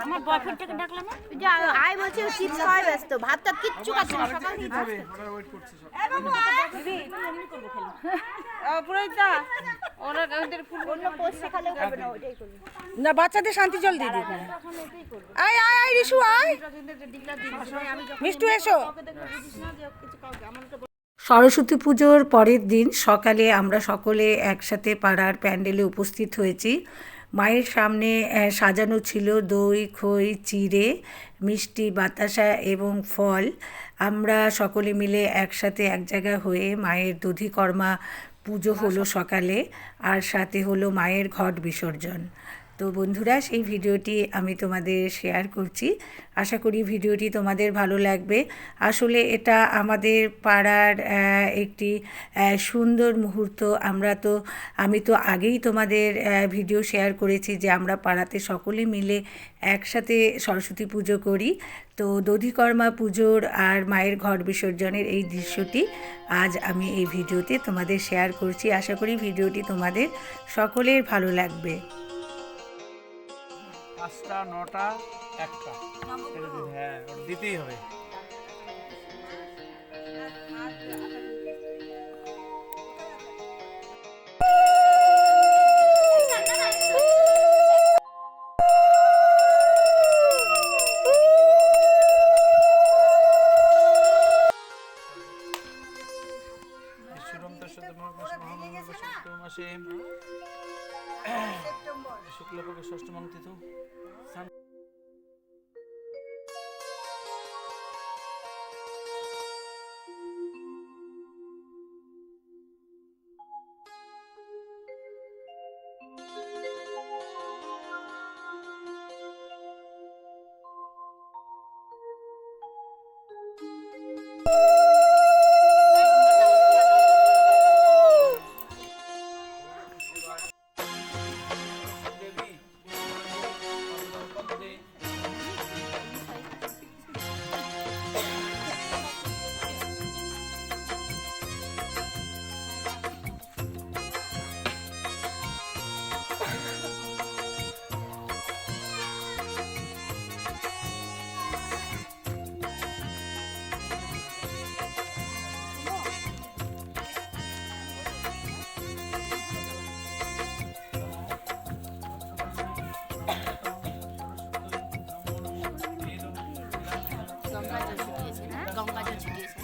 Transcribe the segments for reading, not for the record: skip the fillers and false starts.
আমার বয়ফ্রেন্ডটাকে ডাকলাম না যে আই বলছে চিপস খাওয়াই ব্যস্ত ভাতটা কিচ্ছু খাচ্ছে না সকাল থেকে ওরা ওয়েট করছে সব এ বাবু আমি করব খালি পুরোটা ওরা ওদের ফুল অন্য পোস্ট শেখালেও করবে না ওইটাই করবে না বাচ্চাদের শান্তি জল দিয়ে দিই এখন এটাই করব আয় আয় আয় রিশু আয় মিষ্টু এসো সরস্বতী পুজোর পরের দিন সকালে আমরা সকলে একসাথে পাড়ার প্যান্ডেলে উপস্থিত হয়েছি। মায়ের সামনে সাজানো ছিল দই খই চিড়ে মিষ্টি বাতাসা এবং ফল। আমরা সকলে মিলে একসাথে এক জায়গা হয়ে মায়ের দধিকর্মা পুজো হলো সকালে, আর সাথে হলো মায়ের ঘট বিসর্জন। তো বন্ধুরা, সেই ভিডিওটি আমি তোমাদের শেয়ার করছি। আশা করি ভিডিওটি তোমাদের ভালো লাগবে। আসলে এটা আমাদের পাড়ার একটি সুন্দর মুহূর্ত। আমি তো আগেই তোমাদের ভিডিও শেয়ার করেছি যে আমরা পাড়াতে সকলে মিলে একসাথে সরস্বতী পুজো করি। তো দধিকর্মা পুজোর আর মায়ের ঘট বিসর্জনের এই দৃশ্যটি আজ আমি এই ভিডিওতে তোমাদের শেয়ার করছি। আশা করি ভিডিওটি তোমাদের সকলের ভালো লাগবে। 5টা 9টা 1টা হ্যাঁ ওটা দিতেই হবে। শুক্লপক্ষের ষষ্ঠম তিথি গঙ্গা জল ছিটিয়েছে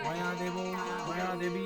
মায়া দেব মায়া দেবী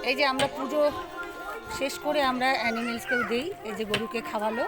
এই যে আমরা পুজো শেষ করে আমরা অ্যানিমেলসকেও দিই। এই যে গরুকে খাওয়ালো।